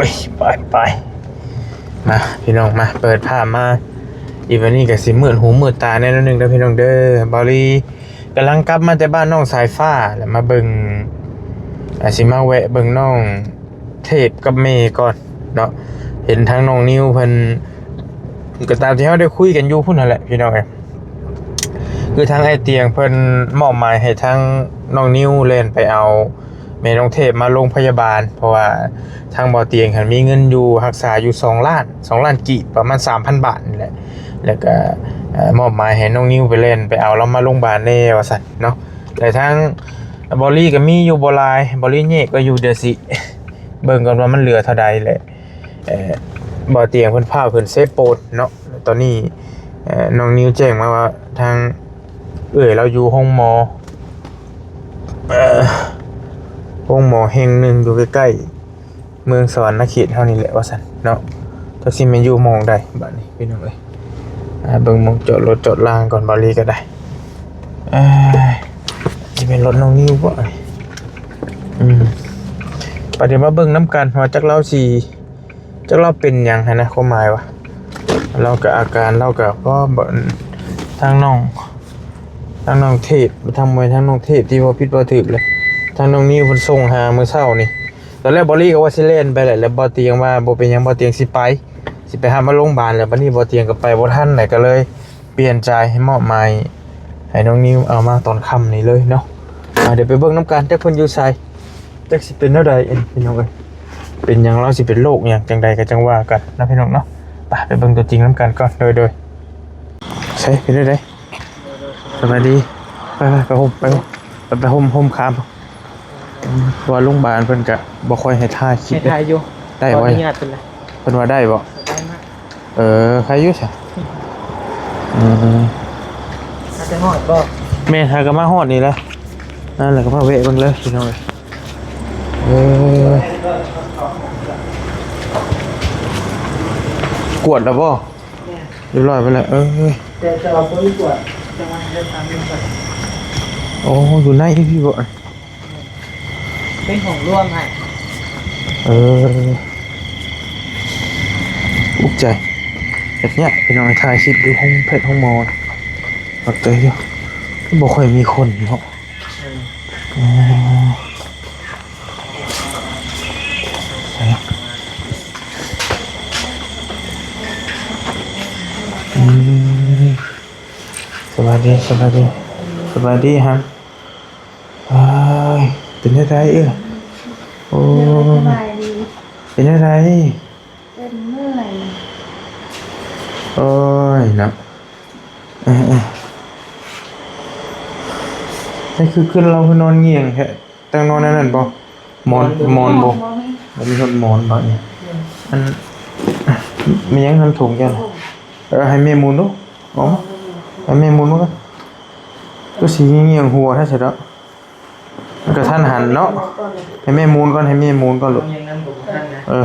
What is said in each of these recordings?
ยไปมาพี่น้องมาเปิดภาพมาอีวันนี้ก็สิมืดหูมืดตาแน่นอนนึงเด้อพี่น้องเด้อบอลีกำลังกลับมาแต่บ้านน้องสายฟ้าแล้วมาเบิ่งสิมาแวะเบิ่งน้องเทพกับเมย์ก่อนเนาะเห็นทั้งน้องนิวเพิ่นก็ตามที่เฮาได้คุยกันอยู่พุ่นนั่นแหละพี่น้องเอ้ยคือทางไอ้เตียงเพิ่นมอบหมายให้ทั้งน้องนิวเล่นไปเอาแม่น้องเทพมาโรงพยาบาลเพราะว่าทางบ่อเตียงมีเงินอยู่รักษาอยู่2 ล้านกีบประมาณ 3,000 บาทนี่แหละแล้วก็มอบหมายให้น้องนิวไปเล่นไปเอาเรามาโรงพยาบาลแน่ว่าซั่นเนาะแต่ทางบอลลี่ก็มีอยู่บ่หลายบอลลี่เยกก็อยู่เดี๋ยวสิเบิ่งก่อนว่ามันเหลือเท่าใดแหละบ่อเตียงเพิ่นพาเพิ่นเซฟโปนเนาะตอนนี้น้องนิวแจ้งมาว่าทางเราอยู่ห้องหมอแห่งหนึ่งอยู่ใกล้ๆเมืองสวรรณเขตเท่านี้แหละว่าซั่นเนาะถ้าสิแม่นอยู่มองได้บัดนี้พี่น้องเอ้ยเบิ่งมองจอดรถจอดลางก่อนบอลลี่ก็ได้สิเป็นรถน้องนิวบ่ประเดี๋ยวมาเบิ่งน้ำกันว่าจักเราเป็นหยังนะความหมายว่าเรากับอาการเรากับก็ทางน้องเทพทางน้องเทพที่พอพิษพอถือเลยทางน้องนิวเพิ่นส่งหามื้อเช้านี่ตอนแรกบอลลี่ก็ว่าสิเล่นไปแหละแล้วบ่เตียงว่าบ่เป็นหยังบ่เตียงสิไปหามาโรงพยาบาลแล้วบัดนี้บ่เตียงก็ไปบ่ทันก็เลยเปลี่ยนใจให้มอบหมายให้น้องนิวเอามาตอนค่ำนี่เลยเนาะเดี๋ยวไปเบิ่งน้ำกันจักเพิ่นอยู่ไสจักสิเป็นเท่าใดพี่น้องเอ้ยเป็นหยังเราสิเป็นโรคหยังจังใดก็จังว่ากันนะพี่น้องเนาะไปเบิ่งตัวจริงน้ำกันก่อนโดยใช่เป็นได้สวัสดีไปห่มคามว่าโรงพยาบาลเพิ่นก็บ่ค่อยให้ท่าคิดได้อยู่ได้ไว้เพิ่นว่าได้บ่ใครอยู่ซะถ้าจะฮอดบ่แม่หาก็มาฮอดนี่แหละนั่นแหละก็มาแวะเบิ่งเลยพี่น้องกวดแล้วบ่เรียบร้อยไปแล้วจะเอาคนกวดจะมาเดินตามเดินก่อนอยู่ในพี่บ่เป็นของร่วมให้อุกใจแบบเนี้ยพี่น้องถ่ายคลิปดูห้องเพชรห้องมอญปักเตยอยู่บ่ค่อยมีคนเนาะสวัสดีฮะเป็นอะไรโอ้เป็นอะไรเป็นเมื่อยโอ้ยนะนี่คือเราคือนอนเงี่ยงแค่ตั้งนอนนั่นบ่หมอนบ่มีคนหมอนบ่เนี่ยอันมียังทำถุงกันให้แม่มูนดูให้แม่มูนดูกันก็สีเงี่ยงหัวถ้าเสร็จแล้วกระทันหันเนาะให้แม่มูนก่อนลูก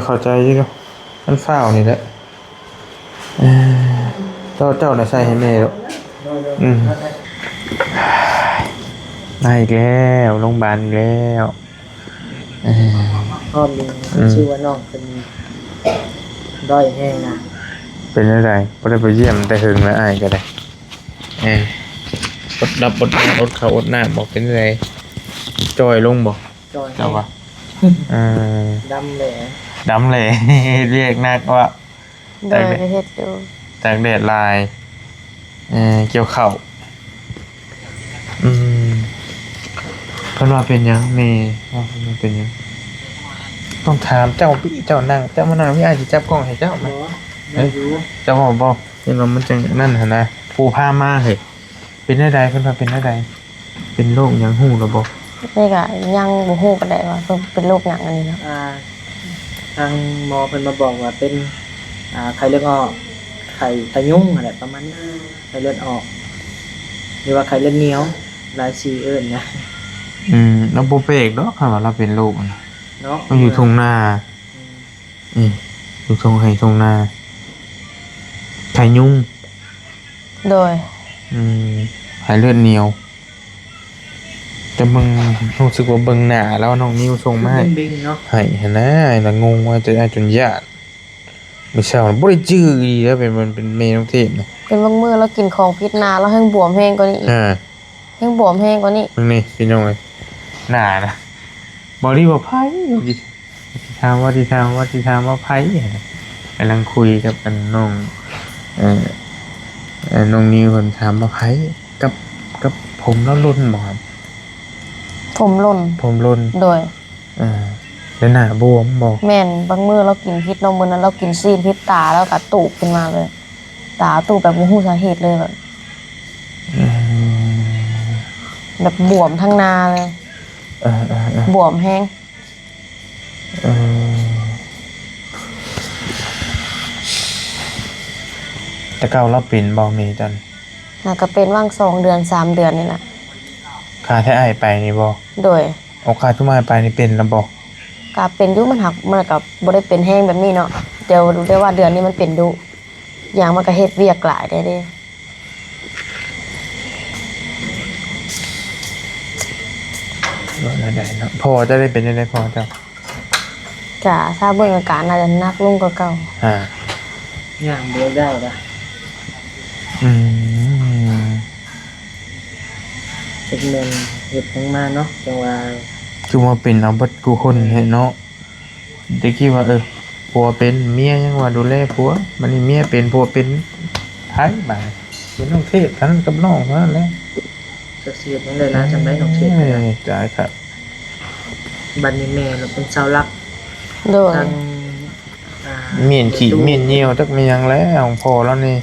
เข้าใจอยู่มันฝ้าวนี่แหละเจ้าน่ะใส่ให้แม่ลูกได้อีกแล้วโรงพยาบาลอีกแล้วพ่อมีชื่อว่าน้องเป็นด้อยแห้งนะเป็นอะไรบ่ได้ไปเยี่ยมแต่หึงแล้วอ้ายก็ได้อดรับอดนอนอดข้าวอดน้ำบอกเป็นอะไรจอยลงบ่จอยเจ้าว่าดำแหล่เรียกนักว่าโดยเฮ็ดอยู่ตากแดดลายเกี่ยวข้าวเพิ่นว่าเป็นหยังแม่ว่าเพิ่นว่าเป็นหยังต้องถามเจ้าพี่เจ้านั่งเจ้ามานั่งพี่อ้ายสิจับกล้องให้เจ้ามั้ยเจ้าบ่เห็นว่ามันจังนั่นหั่นนะผู้พามาเฮ้ยเป็นได้ใดเพิ่นว่าเป็นได้ใดเป็นโรคหยังฮู้แล้วบ่นี่ก็ยังบ่ฮู้ปานใดว่าเป็นโรคหยังอันนี้เนาะทางหมอเพิ่นมาบอกว่าเป็นไข้เลือดออกไข้ตะยุ่งอะไรประมาณนี้ไข้เลือดออกหรือว่าไข้เลือดเหนียวหลายชื่อเอิ้นนะเราบ่เปกเนาะค่ะว่าเราเป็นโรคเนาะมันอยู่ทุ่งนาอยู่ทุ่งไร่ทุ่งนาไข้ยุงโดยไข้เลือดเหนียวแต่ จะเบิ่งรู้สึกว่าเบิ่งหน้าแล้วน้องนิ้วส่งมาให้ เบ่งๆเนาะ ให้หั่นนะละงงว่าจะได้จนญาติมื้อเช้าบ่ได้จื้ออีแล้วเป็นเมน้องเทพนะ เป็นบางมื้อเรากินของพิษนาแล้วแห้งบวมแห้งกว่านี้อีกแห้งบวมแห้งกว่านี้ เบิ่งนี่พี่น้องเอ้ยหน้านะบ่ได้ว่าไผถามว่าไผกำลังคุยกับอันน้องน้องนิวเพิ่นถามว่าไผกับผมแล้วรุ่นบ่ครับ ผมหล่น ผมรุ่น โดย แล้วหน้าบวมบ่ แม่นบางมื้อเรากินพิษนมมื้อนั้นเรากินซีดพิษตาแล้วก็ตูบขึ้นมาเลย ตาตูบแบบบ่ฮู้สาเหตุเลยแบบแบบบวมทั้งหน้าเลยบวมแห้ง แต่เก่าเราเป็นบ่มีจัน น่ะก็เป็นว่าง2 เดือน 3 เดือนนี่แหละ ค่าแท้อ้ายไปนี่บ่ โดย เอาค่าทุกมาไปนี่เป็นแล้วบ่ ก็เป็นยุมันหักมันก็บ่ได้เป็นแห้งแบบนี้เนาะเดี๋ยวรู้ได้ว่าเดือนนี้มันเป็นดุอย่างมันก็เฮ็ดเวียกหลายได้เด้ ได้เนาะพอจะได้เป็นได้พอเจ้า จ้ะถ้าเบิ่งอาการน่าจะหนักลงกว่าเก่า ย่างบ่ได้ละ อืม จักแม่นเฮ็ดจังมาเนาะจังว่า คือว่าเป็นเอาเบิดกูคนเห็นเนาะแต่คิดว่าผัวเป็นเมียยังว่าดูแลผัวมันนี่เมียเป็นผัวเป็นไผบ่าเป็นน้องเทพทั้งกับน้องเท่านั้นแหละ จะเสียจังได๋ล่ะจังได๋น้องเทพ จ่ายครับ บัดนี้แม่เราเป็นเสาหลัก โดย ทางอ่า เมียนขี้เมียนเหี่ยวจักมีหยังแล้วของพ่อแล้วนี่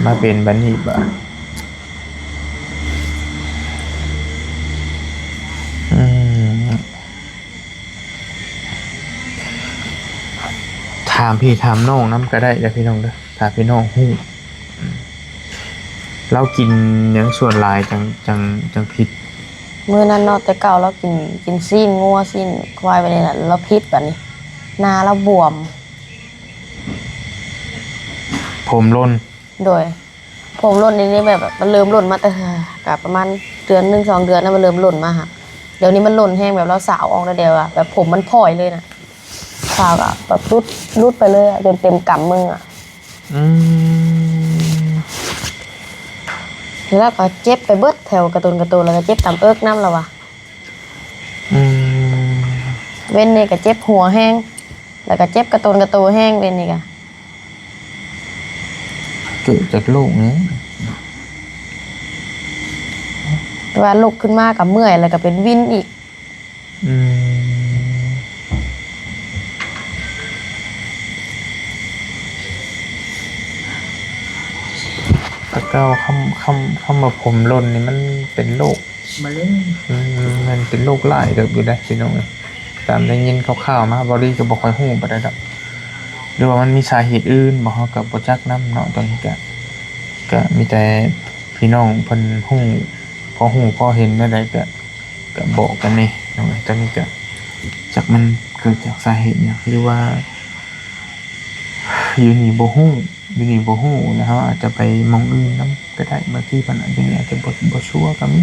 มาเป็นบัดนี้บ่าถามพี่ถามน้องน้ำก็ได้เด้อพี่น้องเด้อถามพี่น้องฮู้เรากินหยังส่วนหลายจังผิด มื้อนั้นเนาะแต่เก่าเรากินซีนงัวซีนควายไปนี่แหละเราพิษบัดนี้หน้าเราบวม ผมร่น โดย ผมหล่นนี่แบบมันเริ่มหล่นมาแต่กับประมาณเดือน1 2 เดือนแล้วมันเริ่มหล่นมาค่ะเดี๋ยวนี้มันหล่นแห้งแบบเราสาวออกแล้วเดียวอะแบบผมมันพลอยเลยนะสาวอะแบบรุดไปเลยอะจนเต็มกำมืออะ แล้วก็เจ็บไปเบิดแถวการ์ตูนแล้วก็เจ็บตามเอิกน้ำแล้ววะเว้นนี่ก็เจ็บหัวแห้งแล้วก็เจ็บการ์ตูนแห้งเว้นนี่ก็ เกิดจากโรคนี้ ว่าลุกขึ้นมากับเมื่อยแล้วก็เป็นวินอีก ตะเก้าคำว่าผมร่นนี่มันเป็นโรค มะเร็ง มันเป็นโรคหลายเด้ออยู่ได้พี่น้องตามได้ยินคร่าวๆมาบอดี้ก็บ่ค่อยฮู้ปานใดดอกหรือว่ามันมีสาเหตุอื่นบ่เฮาก็บ่จักนำเนาะตอนนี้ก็มีแต่พี่น้องเพิ่นฮู้พอเห็นได้ก็บอกกันนี่น้องตอนนี้ก็จักมันเกิดจากสาเหตุหยังหรือว่าอยู่นี่บ่ฮู้แล้วเขาอาจจะไปมองอื่นนํก็ได้บางทีเพิ่นอาจจะบ่ชัวร์ก็มี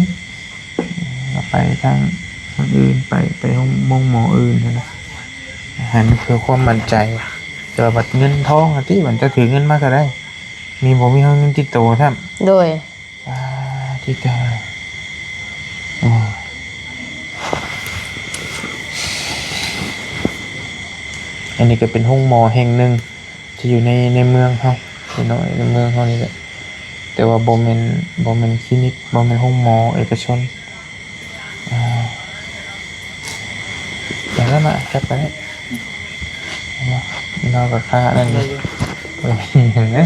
ก็ไปทางอื่นไปห้องหมออื่นนะให้มันเพื่อความมั่นใจแต่ว่าบัดเงินทองที่มันจะถือเงินมาก็ได้ มีเงินติดตัวท่าน โดย ที่จะอันนี้ก็เป็นห้องหมอแห่งหนึ่งที่อยู่ในเมืองเขาในเมืองเขานี่แหละแต่ว่าบ่แม่นคลินิกบ่แม่นห้องหมอเอกชนอย่างนั้นมาจับไปเราก็ค่านั่นนี่เห็นไหม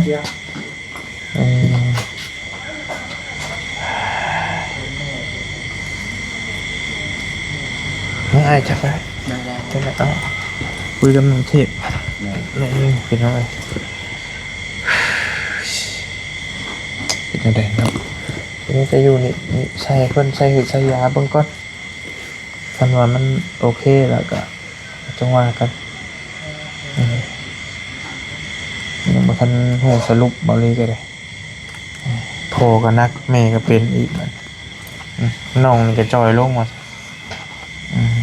ไม่อายจับไปจับไปเอาคุยกับน้องเทพนี่เป็นอะไรเป็นอะไรเนาะทีนี้จะอยู่นี่ใส่เพิ่นใส่หืดใส่ยาเบิ่งก่อนคันว่ามันโอเคแล้วก็จังว่ากันยังบ่ทันฮู้สรุปบ่เลยก็ได้พ่อก็นักแม่ก็เป็นอีกมัน น้องนี่ก็จอยลงมาอืม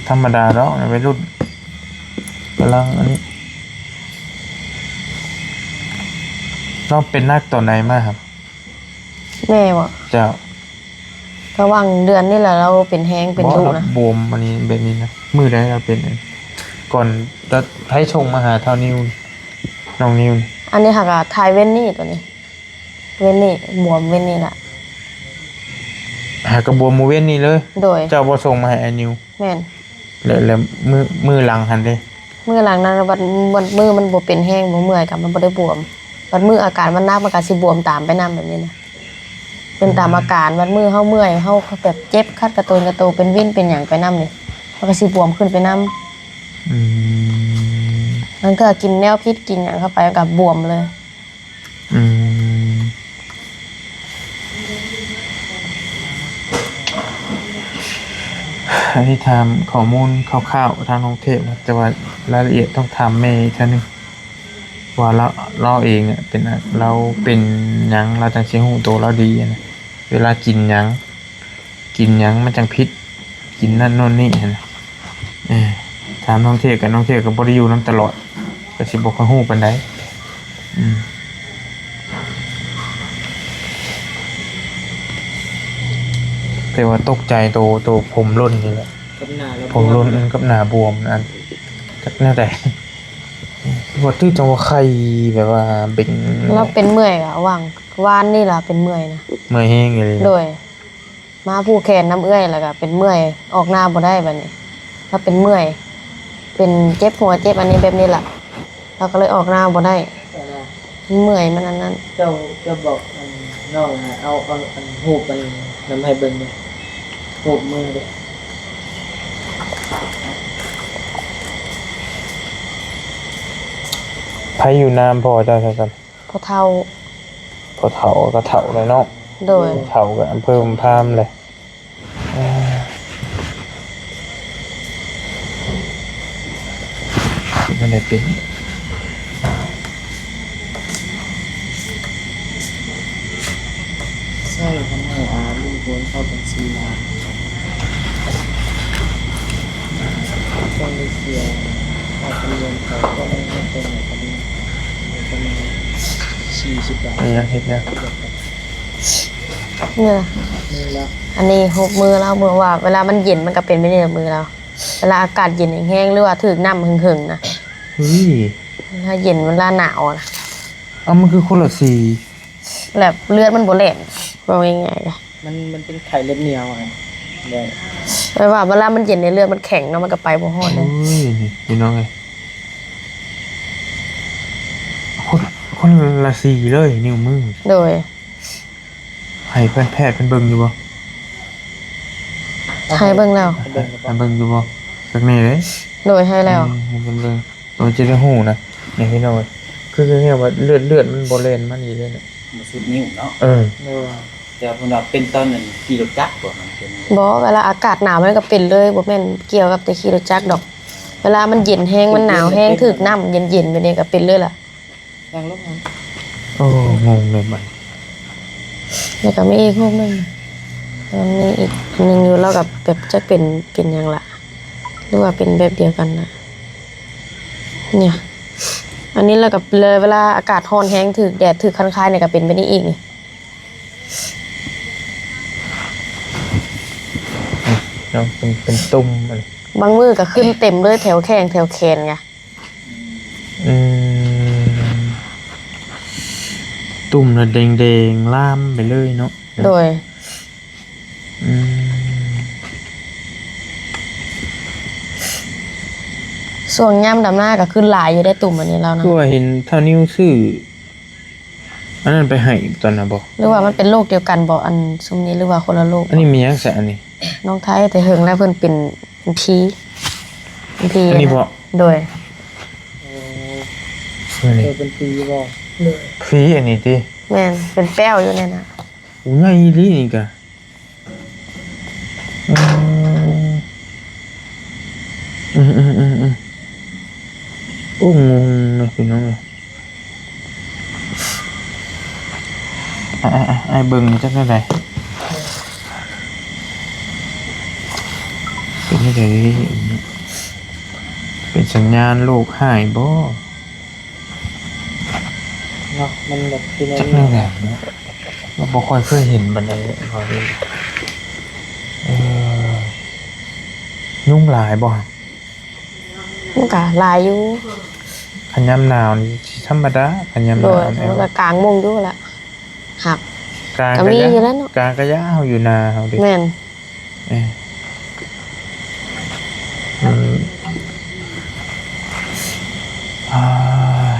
ธรรมดาดอกไปรุ่นกำลังอันนี้เราเป็นนักตัวไหนมาครับ แม่บอก เจ้า ระหว่างเดือนนี่แหละเราเป็นแห้งเป็นดุนะ บวมอันนี้แบบนี้นะมือได้เราเป็นอันก่อนจะให้ชงมาหาเท่านิ้วน้องนิ้ว อันนี้ค่ะก็ทายเว้นนี่ตัวนี้ เว้นนี่บวมเว้นนี่แหละ หากระบวมมือเว้นนี่เลย โดย เจ้าบ่ส่งมาให้ไอ้นิ้ว แม่น แล้วมือหลังหันเด้ เมื่อหลังนั้นวันมือมันบวเป็นแห้งบ่เมื่อยกับมันบ่ได้บวมวันมืออาการมันหนักมันก็สิบวมตามไปนํแบบนี้นะเป็นตามอาการวันมือเฮาเมื่อยเฮาแบบเจ็บคัดกระโตเป็นวิ่นเป็นหยังไปนํนี่มันก็สิบวมขึ้นไปนํ อืม มันก็กินแนวพิษกินหยังเข้าไปกับบวมเลย อืมอันนี้ทำข้อมูลคร่าวๆทางกรุงเทพนะแต่ว่ารายละเอียดต้องถามแม่อีกทีนึงว่าเราเองเนี่ยเป็นเราเป็นหยังเราจังสิฮู้ตัวเราดีอะนะเวลากินหยังมันจังพิษกินนั่นโน่นนี่นะถามน้องเทพกับน้องเทพกับบริยูน้ำตลอดก็สิบอกเขาฮู้ปานใดแต่ว่าตกใจโตผมร่นนี่แหละ กับหน้าแล้ว ผมร่นกับหน้าบวมอันจักแน่แต่ว่าตื้อจังว่าไข้แบบว่าเป็น เราเป็นเมื่อยอะว่างวานนี่ล่ะเป็นเมื่อยนะ เมื่อยแห้งเลย โดย มาผู้แขนน้ำเอื้อยแล้วก็เป็นเมื่อยออกหน้าบ่ได้บัดนี้เราเป็นเมื่อยเป็นเจ็บหัวเจ็บอันนี้แบบนี้แหละเราก็เลยออกหน้าบ่ได้เมื่อยมันอันนั้น เจ้าบอกน้องนะเอาอันหูบมันนำให้เบิ่งเลยหูบมือเลย ไผอยู่น้ำพอเจ้าซั่น พอเท่า พอเฒ่าก็เฒ่าเลยเนาะ โดย เฒ่าก็อำเภอพพามเลยมันได้เป็น ใช่ทำให้ลุงพลเข้าบัญชีมาต้องได้เสียค่าธรรมเนียมเขาก็ไม่เป็นไหนกันนี่ประมาณ40 บาท นี่ยังเฮ็ดเนี่ย เนี่ย นี่ละ อันนี้หกมือเราเมื่อว่า เวลามันเย็นมันก็เป็นไม่ได้มือเราเวลาอากาศเย็นแห้งๆหรือว่าถึกน้ำหึงๆนะ เฮ้ย ถ้าเย็นเวลาหนาวนะ เอามันคือคนละสี แบบเลือดมันบ่แล่นว่าง่ายๆอะ มันเป็นไข่เลือดเหนียวอ่ะเลย แปลว่าเวลามันเย็นในเลือดมันแข็งเนาะมันก็ไปบ่ฮอดเลย เฮ้ยนี่พี่น้องเอ้ยคนละสีเลยนิ้วมือ โดย ให้เพื่อนแพทย์เพิ่นเบิ่งอยู่บ่ ให้เบิ่งแล้ว เบิ่ง ให้เบิ่งอยู่บ่สักนี่เด้ โดยให้แล้ว ให้เพิ่นเบิ่งตัวจะได้ฮู้นะนี่พี่น้องเอ้ยคือเนี่ยว่าเลือดมันบ่แล่นมานี่เลยเนี่ย มาสุดนิ้วเนาะ เออ เนื้อ แต่พวกเราเป็นตอนนั้นขี่รถจักรบ่มันเป็น บ่เวลาอากาศหนาวมันก็เป็นเลยบ่แม่นเกี่ยวกับแต่ขี่รถจักรดอก เวลามันเย็นแห้งมันหนาวแห้งถึกน้ำเย็นๆไปนี่ก็เป็นเลยล่ะ นั่งลงนะ โอ้งงเลยบัด แล้วก็มีอีกพวกนึงมันมีอีกอันหนึงอยู่แล้วกับแบบจะเป็นหยังล่ะหรือว่าเป็นแบบเดียวกันนะเนี่ย อันนี้แล้วกับเลยเวลาอากาศร้อนแห้งถึกแดดถึกคันคายเนี่ยก็เป็นไปนี่อีกนี่ เนาะเป็นตุ่มมัน บางมือก็ขึ้นเต็มเลยแถวแข้งแถวแขนไง อืมตุ่มน่ะแดงๆล่ามไปเลยเนาะ โดย อืม ส่วนย่ำดำหน้าก็ขึ้นหลายอยู่ได้ตุ่มอันนี้แล้วนะ คือว่าเห็นเท่านิ้วซื้ออันนั้นไปให้ตอนน่ะบ่ หรือว่ามันเป็นโรคเดียวกันบ่อันซุมนี้หรือว่าคนละโรค อันนี้มีหยังแสอันนี้ น้องไทยแต่เฮิงแล้วเพิ่นเป็นผีเป็นผี อันนี้บ่ โดย อัน เธ นี้ อเป็นปีบ่ ฟรีอันนี้ติ แม่นเป็นแป้วอยู่เนี่ยนะ อู้ใหญ่อีหลีนี่ก็อืมโอ้งงนะพี่น้องเอ้ยไอ้เบิ่งจักได้ได เลยเป็นสัญญาณลูกหายบ่ เนาะมันแบบเป็นอะไร จักแนวแหลมเนาะเราบ่ค่อยเคยเห็นบันไดพอดียุ่งหลายบ่ มันก็หลายอยู่ คันยามหนาวนี่สิธรรมดาคันยามห โด นาวย มันก็กลางโมงอยู่แหละหัก กลาง ก็มีอยู่แล้วเนาะ กลางกะยะเฮาอยู่นาเฮาดิ แม่น เอ้ยอืมอ้า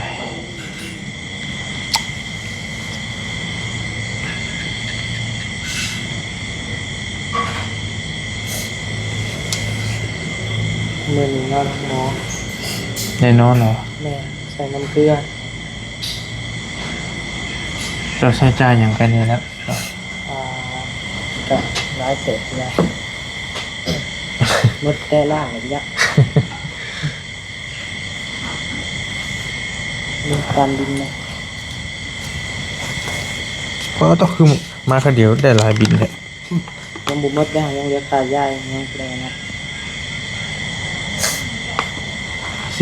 ย มือหนึ่งนอนหมอ ได้นอนเหรอ แม่ใส่น้ำเกลือ เจ้าใช้จ่ายหยังไปนี่แล้ว อ่าก็ร้ายเสร็จแล้วมดแต่ล่างเลยยักษ์มีการดินไหม เพราะต้องคือมาคนเดียวได้หลายบินแหละ ยังบุมดได้ยังเหลือขาใหญ่ยังแปลงนะ 45 75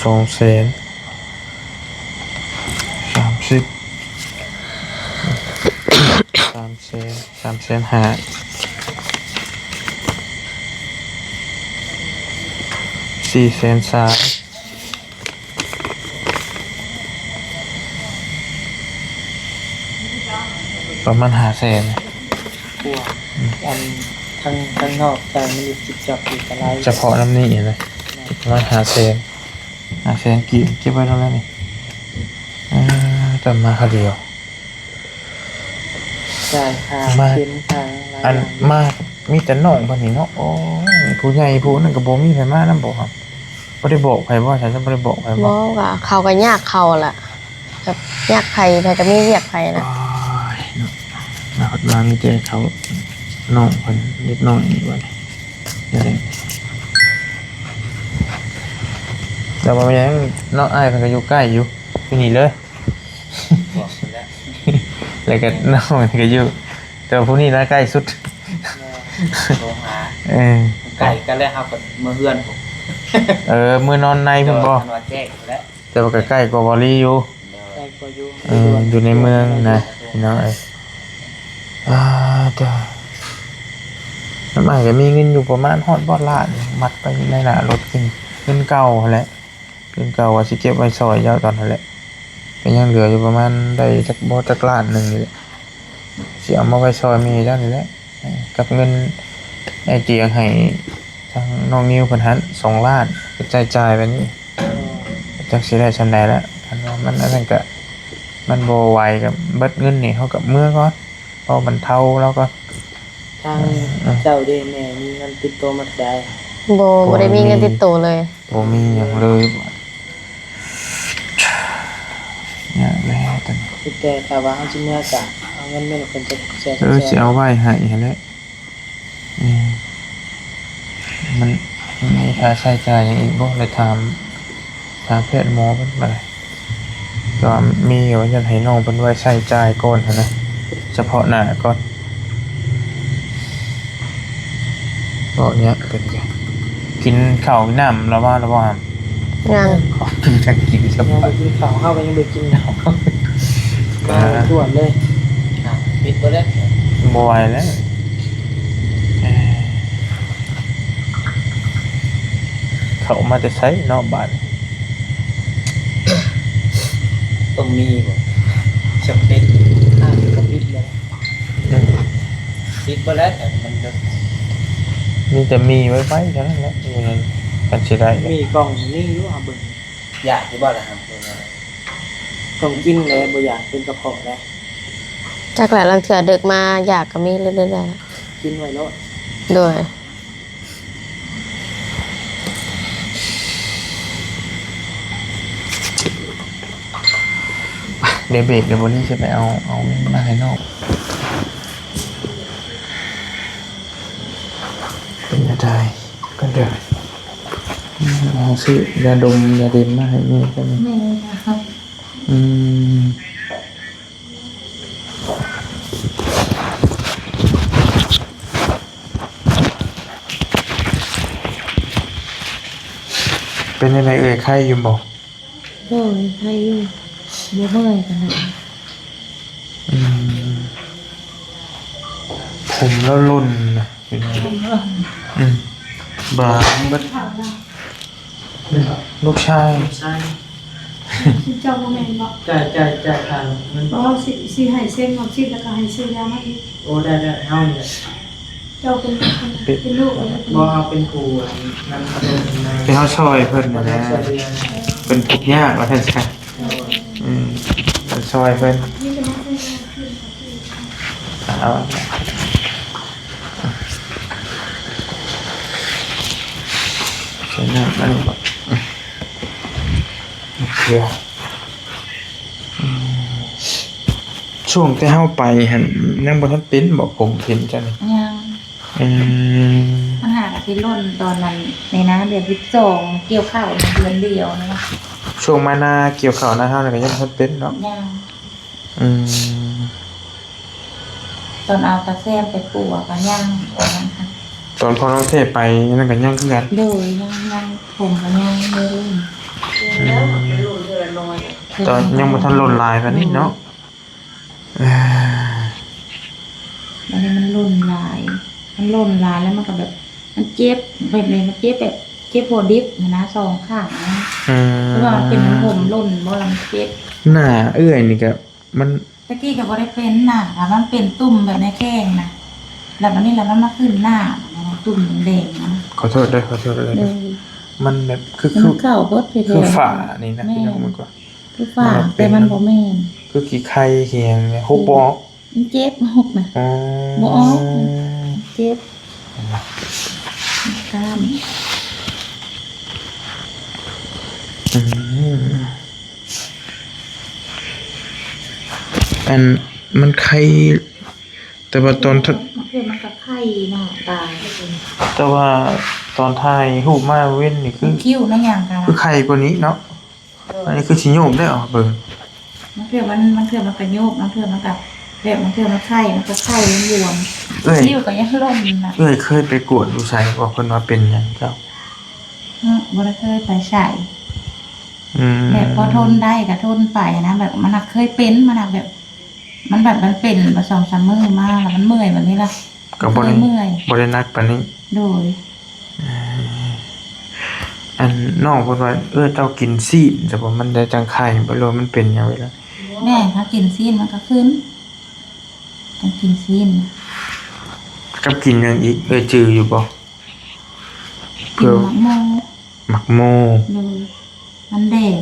200,000 30 300,000 400,000 ประมาณ500,000 กลัวอันทั้งนอกใจมันอยู่จิบจับอยู่กับไร เฉพาะน้ำนี่นะประมาณ500,000กี่เก็บไว้เท่าไหร่นี่แต่มาคนเดียว จ่ายค่า มา เข็มค่าอะไร อันมากมีแต่น้องบัดนี้เนาะโอ้ยผู้ใหญ่ผู้นั้นก็บ่มีไผมานำบ่ครับบ่ได้บอกไผบ่ฉันจะบ่ได้บอกไผ บ่ บ่ ก็เขาก็ยากเขาล่ะแบบยากไผก็มีเรียกไผนะ โอ้ยเนาะมาพัดมามีแต่เขาน้องเพิ่นเล็กน้อยนี่บัดนี้เดี๋ยวนี้แต่ว่ามันยังเนาะอ้ายเพิ่นก็อยู่ใกล้อยู่นี่เลย บอกไปแล้ว แล้วก็น้องมันก็อยู่แต่ว่าผู้นี้น่าใกล้สุด โทรหา เออ ไก่กันแล้วครับเมื่อเฮือนผม มื้อนอนในเพิ่นบ่ ทันว่าแจ้งแล้ว แต่ว่าก็ใกล้กว่าบริอยู่ ได้ก็อยู่ อยู่ในเมืองนะพี่น้องเอ้ยจ้าน้ำอ้ายก็มีเงินอยู่ประมาณฮอดบ่ล้านมัดไปในหน้ารถกินเงินเก่าหั่นแหละเงินเก่าว่าสิเก็บไว้ซอยยาวตอนนั้นแหละก็ยังเหลืออยู่ประมาณได้จักบ่จักล้านหนึงนี่แหละสิเอามาไว้ซอยแมีเจ้านี่แหละกับเงินไอ้เจียงให้ทางน้องนิวเพิ่นหัน2 ล้านก็จ่ายๆไปนี่จักสิได้ซำใดแล้วคันว่ามันอันนั้นก็มันบ่ไหวกับเบิดเงินนี่เฮากับเมื่อก่อนเพราะมันเท่าแล้วก็ ทางเจ้าเดแม่มีเงินติดตัวมาได้ บ่ได้มีเงินติดตัวเลย บ่มีหยังเลยเนี่ยแหละตอนนี้ แต่ถ้าว่าเขาจะเมื่อกะเอาเงินไม่เป็นจะแสน สิเอาไว้ให้หั่นแหละมันมีค่าใช้จ่ายอย่างอีกบ่เลยถามแพทย์หมอเพิ่นบ่ได้ก็มีว่าจะให้น้องเพิ่นไว้ใช้จ่ายก่อนหั่นนะเฉพาะหน้าก่อนก็เนี้ยเป็นไงกินข้าวน้ำแล้วว่าแล้วบ่ ยัง ขอกินจังกินเฉ ยัง พาะ ไปกินข้าวเข้าไปยังไปกินข้าวมาตรวจเลย ปิดไปแล้ว บ่ไหวแล้วเขามาจะใช้นอกบ้าน ต้องมีบ่จำเป็น ข้าวก็ปิดเลย ปิดไปแล้วแต่มันก็ มีแต่มีไว้ไว้เท่านั้นแหละอยู่ในกันสิได้ มีกล่องนี่อยู่เอาเบิ่ง อยากที่บ้านละครับตัวนี้ กล่องกินเลยบ่อยากเป็นกระเพาะได้ จากหลายลังเถื่อเดึกมาอยากก็มีเรื่อยๆนะ กินไว้แล้ว โดย เดี๋ยวเบรกเดี๋ยววันนี้จะไปเอามาให้นอกเป็นอะไรก็เดี๋ยวเอาซื้อยาดมยาเด็มมาให้นี่กัน ไม่เลยนะครับ อืมเป็นยังไงเอ่ยไข้อยู่บ่ โอ้ยใครอยู่บ่เมื่อยกันนะ อืมผมแล้วล่นนะเป็นไงบาบัดลูกชาย ใช่ สิเจ้าบ่แม่นบ่ จ่ายทางมัน บ่สิให้เส้นของสิแล้วก็ให้ซื้อยามาอีก โอ้ได้เฮาเนี่ย เจ้าเป็นลูกอะไร บ่เฮาเป็นครูอันนั้นมาเดินมา ไปเขาช่วยเพิ่นนะนะ ช่วยเรียน เป็นทุกข์ยากว่าท่านใช่เป็นช่วยเพิ่น นี่เป็นนักเรียน เอาใช่น้ำอันนี้บ่โอเคช่วงที่เฮาไปหั่นยังบ่ทันเป็นบอกผมเห็นจัง ยัง อืม ปัญหากับที่ร่นตอนนั้นในนะเดือนที่สองเกี่ยวข้าวเดือนเดียวนะ ช่วงมานาเกี่ยวข้าวนาเฮานี่ก็ยังบ่ทันเป็นเนาะ ยัง อืม ตอนเอาตะแซมไปปลูกกันยังตอนนั้นค่ะ ตอนพอน้องเทพไปนั่นก็ยังคือกัน โดยยังผมก็ยังไม่รุ่น ตอนยังบ่ทันหล่นลายปานนี้เนาะ แล้วมันรุ่นลายแล้วมันก็แบบมันเจ็บแบบเลยมันเจ็บแบบเจ็บโพดิฟนะสองข้างนะ อืม เพราะว่ามันเป็นน้ำผมรุ่นบ่ลังเจ็บ หน้าเอื้อยนี่ก็มัน ตะกี้ก็บ่ได้เป็นหน้าค่ะมันเป็นตุ่มแบบในแข้งนะแล้วมันนี่แล้วมันมาขึ้นหน้าตุ่มแดงๆนะ ขอโทษด้วยมันแบบคือ มันเข้าเบิดไป คือฝ่านี่นะพี่น้องมันก็ คือฝ่าแต่มันบ่แม่น คือขี้ไข่เคียงเนี่ยฮุบบ่ออก มันเจ็บหกนะ อ๋อ บ่ออก เจ็บกล้าม อืมอันมันไข่แต่ว่าตอนท มันคือมันก็ไข้หน้าตาย แต่ว่าตอนถ่ายรูปมาเว้นนี่คื มั อน คิ้วนั่นอย่างกัน คือไข่กว่านี้เนาะอันนี้คือสิโยมได้ออกเบิ่ง มันคือมันกระโยกมันคือมันกับแบบมันคือมันไข้มันก็ไข้มันบวม เอ้ย คิ้วก็ยังล่มนะ เอ้ยเคยไปกวดดูไสบอกเพิ่นว่าเป็นหยังเจ้า บ่ได้เคยไปใส่ อืม แบบพอทนได้ก็ทนไปนะแบบมันน่ะเคยเป็นมันน่ะแบบ มันแบบมันเป็นมา2-3 มื้อมาแล้วมันเมื่อยแบบนี้ล่ะ ก็บ่ได้ เมื่อย บ่ได้นักปานนี้ โดย อันน้องเพิ่นว่าเจ้ากินซีดแต่ว่ามันได้จังไข่บ่รู้ว่ามันเป็นหยังไงล่ะ แม่ถ้ากินซีนมันก็ขึ้นต้องกินซีน กับกินหยังอีกจืออยู่บ่ กิ เพื่ น อ มะม่วง หมักโม เลยมันแดง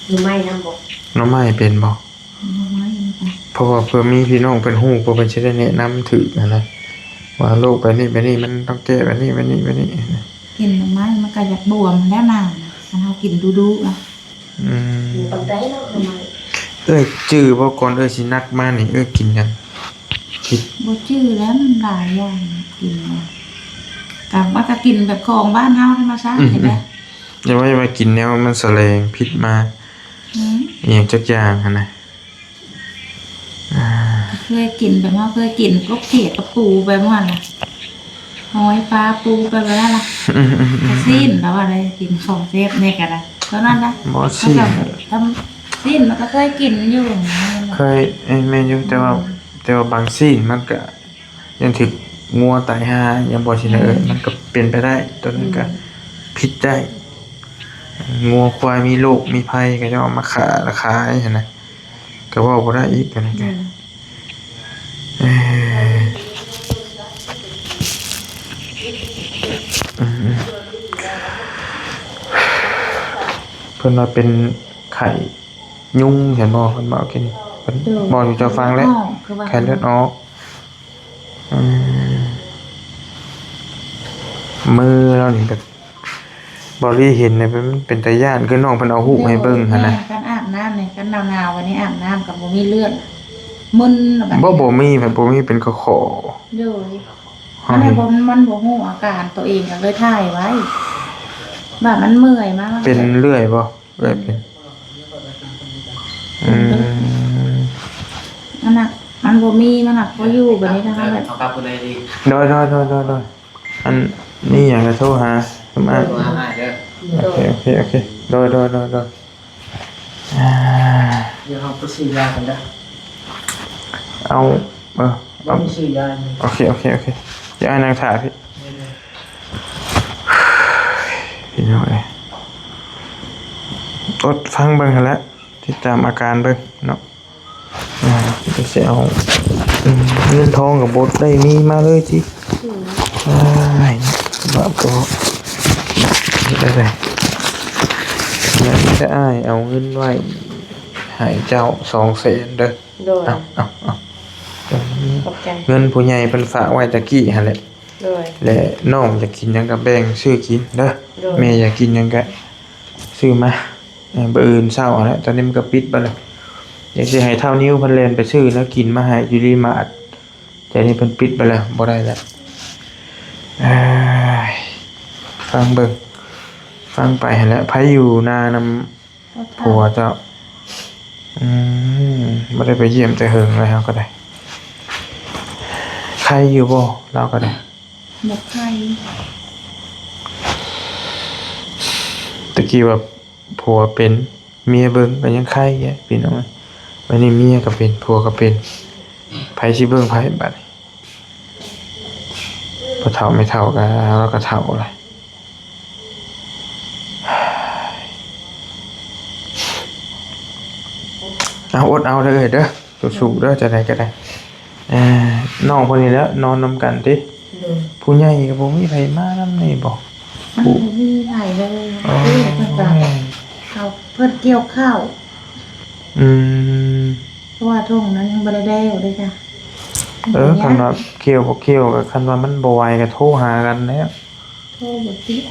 หรือไม่นำบ่ หน้องไม้เป็นบ่ หน่อไม้มันก็ เพราะว่าเพื่อมีพี่น้องเป็นฮู้เพื่อเพิ่นสิได้แนะนำถูกนะว่าโรคไปนี่มันต้องแก้ไปนี่ กินหน่อไม้มันก็อยากบวมแล้วน่ะมันเอากินดูๆนะ อืม อยู่ปานใดเนาะทำไม จื้อบ่ก่อนสินักมานี่กินหยังคิด บ่จื้อแล้วมันหลายอย่างกินนะกับว่าก็กินแบบของบ้านเฮาธรรมชาติเห็นไหม อย่าว่ามากินแนวมันแสลงพิษมา อืม อหย่างจักอย่างหั่นน่ะ เคยกินแบบว่าเคยกินกบเขียดกับปูไปเมื่อวานน่ะหอยปลาปูไปแบบนั้นล่ะ ก็สิ้นแล้วอะไรกินของเซฟเนี่ยกันนะเท่านั้นนะ บ่สิ้น ทำสิ้นมันก็เคยกินอยู่ เคยแม่นอยู่แต่ว่าบางซีนมันก็ยังถึกงัวตายหายังบ่สิได้มันก็เป็นไปได้ตัวนั้นก็ผิดได้งัวควายมีโรคมีภัยก็จะเอามาขายหั่นน่ะก็เว้าบ่ได้อีกกันก็เอ่อเพิ่นว่าเป็นไข่ยุงเห็นบ่เพิ่นบอกกินเพิ่นบอกอยู่เจะฟังแล้วไข่เลือดออกมือเรานี่แบบบอรี่เห็นเนี่ยมันเป็นตาย่านคือน้องเพิ่นเอาหูปให้เบิ่งหั่นน่ะ การอาบน้ำเนี่ยการหนาวๆวันนี้อาบน้ำกับบ่มีเลือดมึนแบบ บ่มีแบบบ่มีเป็นขอ โดยมันบ่ฮู้อาการตัวเองก็เลยถ่ายไว้แบบมันเมื่อยมาก เป็นเรื่อยบ่เรื่อยเป็น อืม มันหนักมันบ่มีมันหนักบ่อยู่แบบนี้นะคะแบบ เอากลับคนใดดี โดยอันนี่อย่างจะโทรหาผมอ่าน ตัวง่ายเด้อ โอเคโดยอ่า เดี๋ยวเราไปซื้อยากันเด้อ เอาบ่เอา มีซื้อยาเลย โอเคเดี๋ยวให้นางถ่ายพี่น้องเอ้ยอดฟังเบิ่งหั่นแหล้วติดตามอาการเบิ่งเนาะจะเสียเอาเงินทองกับบทได้มีมาเลยที่บ้าก็ได้เลยงั้นจะอ้ายเอาเงินไว้ให้เจ้า200,000เด้อ โดย เอา ขอบใจ เงินผู้ใหญ่เพิ่นฝากไว้ตะกี้หั่นแหละ โดย และน้องอยากกินหยังก็แบ่งซื้อกินเด้อ โดย แม่อยากกินหยังก็ซื้อมาบ่อื่นเช้าเอาละตอนนี้มันก็ปิดไปแล้วอยากสิให้เท่านิ้วเพิ่นเล่นไปซื้อแล้วกินมาให้อยู่ดีมาอัดแต่นี่เพิ่นปิดไปแล้วบ่ได้แล้วเอ้ยฟังเบิ่งฟังไปหั่นแหละไผอยู่นานำผัวเจ้าบ่ได้ไปเยี่ยมแต่เฮิงแล้วก็ได้ใครอยู่บ่เราก็ได้ หมกไข่ ตะกี้ว่าผัวเป็นเมียเบิ่งก็ยังไข่แย่พี่น้องวันนี้เมียก็เป็นผัวก็เป็นไผสิเบิ่งไผบัดนี้บ่เฒ่าไม่เฒ่าก็เราก็เฒ่าเลยเอาอดเอาเด้อเด้อสู้ๆเด้อจะได้ก็ได้น้องคนนี้แล้วนอนนำกันติ โดย ผู้ใหญ่ก็บ่มีไผมานำนี่บ่ มันบ่มีไข่เลยเพิ่นก็เขาเพิ่นเกี่ยวข้าว อืม เพราะว่าทุ่งนั้นยังบ่ได้ได้อยู่เลยจ้ะ คันว่าเกี่ยวบ่เกี่ยวก็คันว่ามันบ่ไหวก็โทรหากันแล้ว โทรบ่ติด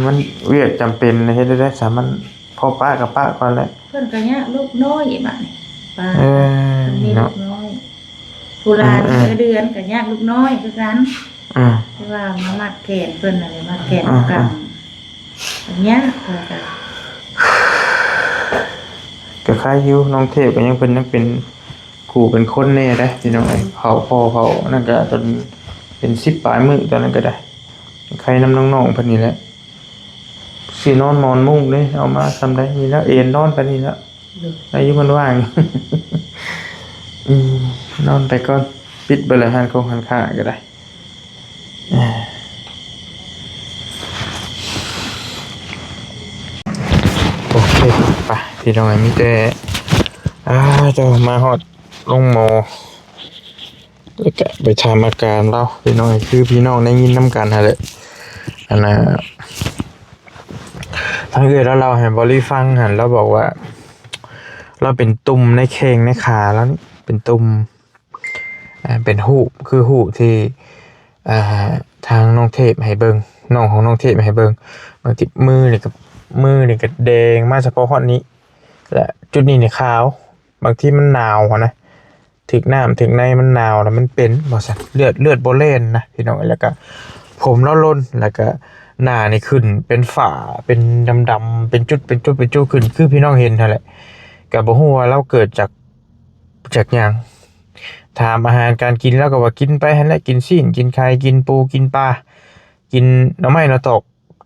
มันเวียกจำเป็นนะเฮ็ดได้สามันพ่อป้ากับป้าก่อนแหละ เพิ่นก็ยากลูกน้อยบัดนี้ป้า เออ เพิ่นมีลู เนาะ กน้อยผู้หลานเดือนก็ยากลูกน้อยคือกัน อืม ที่ว่ามามัดแขนเพิ่นน่ะเลยมัดแขนกันอันเนี้ยเพิ่นก็ ก็คล้ายหิวน้องเทพก็ยังเป็นครูเป็นคนแน่ได้พี่น้องเอ้ยเผาพ่อเผานั่นก็จนเป็น10ปลายมื้อตอนนั้นก็ได้ใครนำน้องๆเพิ่นนี่แหละสินอนหมอนมุ้งเด้เอามาทำได้นี่แล้วเอนนอนไปนี่แล้วอายุมันว่าง นอนไปก่อนปิดเบลหันคงหันค่าก็ได้โอเคไปพี่น้องมีแต่จะมาฮอดลงหมอแล้วก็ไปถามอาการเราพี่น้องคือพี่น้องได้ยินน้ำกันฮะเลยอันน่ะทั้งเกิดแล้วเราเห็นบริฟังหันแล้วบอกว่าเราเป็นตุ่มในแข้งในขาแล้วนี่เป็นตุ่มเป็นหูคือหูที่ทางน้องเทพให้เบิงน้องของน้องเทพให้เบิงบางทีมือนี่กับแดงมาเฉพาะข้อนี้และจุดนี้นี่ขาวบางที่มันหนาวนะถึงน้ำถึงในมันหนาวแล้วมันเป็นบ่สันเลือดโบเลนนะพี่น้องแล้วก็ผมแล้วล้นแล้วก็หน้านี่ขึ้นเป็นฝาเป็นดำๆเป็นจุดขึ้นคือพี่น้องเห็นนั่นแหละก็บ่ฮู้ว่าเราเกิดจากหยังถามอาหารการกินแล้วก็ว่ากินไปหั่นแหละกินซีนกินไข่กินปูกินปลากินหน่อไม้หน่อตก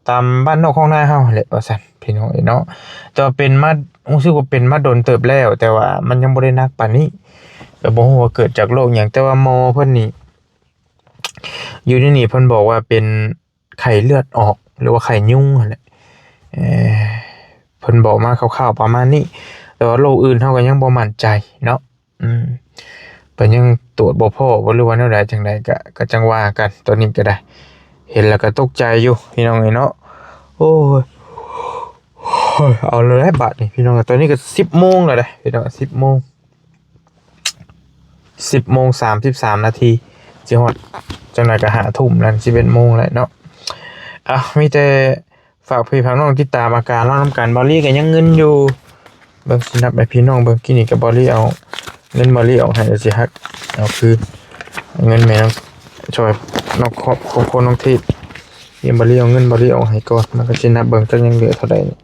ตามบ้านนอกของหน้าเฮาแหละว่าซั่นพี่น้องเนาะแต่ว่าเป็นมารู้สึกว่าเป็นมาโดนเติบแล้วแต่ว่ามันยังบ่ได้หนักปานนี้ก็บ่ฮู้ว่าเกิดจากโรคหยังแต่ว่าหมอเพิ่นนี่อยู่ในนี่เพิ่นบอกว่าเป็นไข้เลือดออกหรือว่าไข้ยุงนั่นแหละเพิ่นบอกมาคร่าวๆประมาณนี้แต่ว่าโรคอื่นเฮาก็ยังบ่มั่นใจเนาะเพิ่นยังตรวจบ่พอบ่รู้ว่าแนวใดจังไดก็จังว่ากันตัวนี้ก็ได้เห็นแล้วก็ตกใจอยู่พี่น้องเนาะโอ้ยเอาเลยบัดนี่พี่น้องตอนนี้ก็ 10:00 นแล้วเด้พี่น้อง 10:00 น 10:33 นาทีสิฮอดจังได๋ก็5 ทุ่มแล้ว 11 โมงแล้วเนาะมีแต่ฝากพี่น้องติดตามอาการเรานำกันบอลลี่ก็ยังเงินอยู่เบิ่งสินับให้พี่น้องเบิ่งกินนี่ก็บอลลี่เอาเงินบอลลี่ออกให้สิฮักเอาคือเงินแม่น้องช่วยน้องครอบครัวน้องทิพย์เงินบอลลี่เอาเงินบอลลี่ออกให้ก่อนมันก็สินับเบิ่งจักยังเหลือเท่าใดนี่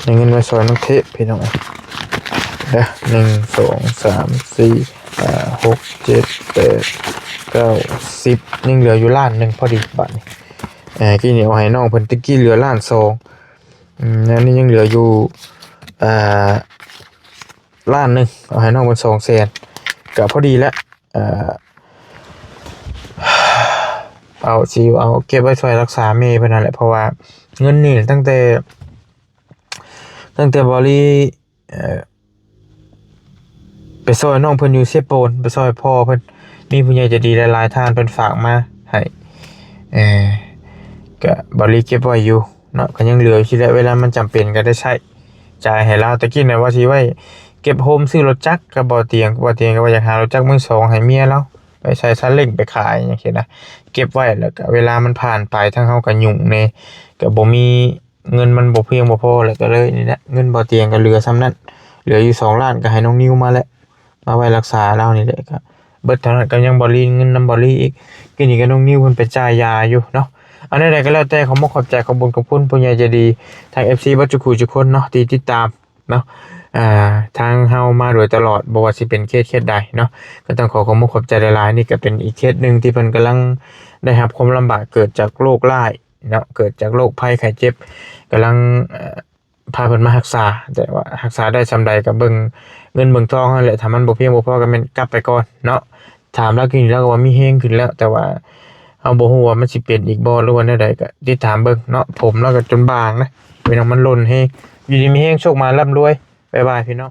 ได้เงินมาซอยน้องเทพพี่น้องเด้อ1 2 3 4 5 6 7 8 9 10ยังเหลืออยู่ล้านหนึงพอดีบาทนี้กี้นี่เอาให้น้องเพิ่นตะกี้เหลือล้าน2แล้วนี่ยังเหลืออยู่ล้านหนึงเอาให้น้องเพิ่น200,000ก็พอดีแล้วเอาเก็บไว้ช่วยรักษาแม่เพิ่นนั่นแหละเพราะว่าเงินนี่ตั้งแต่บริไปซอยน้องเพิ่นอยู่เซโปนไปซอยพ่อเพิ่นมีผู้ใหญ่ใจดีหลายๆท่านเพิ่นฝากมาให้ก็บริเก็บไว้อยู่เนาะก็ยังเหลืออยู่แล้วเวลามันจำเป็นก็ได้ใช้จ่ายให้เราตะกี้น่ะว่าสิไว้เก็บโฮมซื้อรถจักรก็บ่เตียงก็ว่าอยากหารถจักรมือสองให้เมียเราไปใช้ซาเล้งไปขายอย่างเงี้ยนะเก็บไว้แล้วก็เวลามันผ่านไปทั้งเฮาก็ยุ่งแน่ก็บ่มีเงินมันบ่เพียงบ่พอแล้วก็เลยนี่แหละเงินบ่เตียงก็เหลือส่ำนั้นเหลืออยู่2ล้านก็ให้น้องนิวมาแล้วมาไว้รักษาเรานี่แหละก็เบิดเท่านั้นก็ยังบ่รีเงินนำบ่รีอีกกินนี่ก็น้องนิวเพิ่นไปจ่ายยาอยู่เนาะอันใดๆก็แล้วแต่ขอบใจขอบคุณผู้ใหญ่ใจดีทาง FC บัดจุกทุกคนเนาะที่ติดตามเนาะทางเฮามาโดยตลอดบ่ว่าสิเป็นเคสใดเนาะก็ต้องขอบใจหลายๆนี่ก็เป็นอีกเคสนึงที่เพิ่นกำลังได้รับความลำบากเกิดจากโรคร้ายเนาะเกิดจากโรคภัยไข้เจ็บกำลังพาเพิ่นมารักษาแต่ว่ารักษาได้ซำใดก็เบิ่งเงินเบิ่งทองนั่นแหละถ้ามันบ่เพียงบ่พอก็แม่นกลับไปก่อนเนาะถามแล้วกินแล้วก็ว่ามีแฮงขึ้นแล้วแต่ว่าเฮาบ่ฮู้ว่ามันสิเป็นอีกบ่หรือว่าแนวใดก็ติดตามเบิ่งเนาะผมแล้วก็จนบางนะพี่น้องมันหล่นแฮงอยู่ดีมีแฮงโชคมาร่ำรวยบ๊ายบายพี่น้อง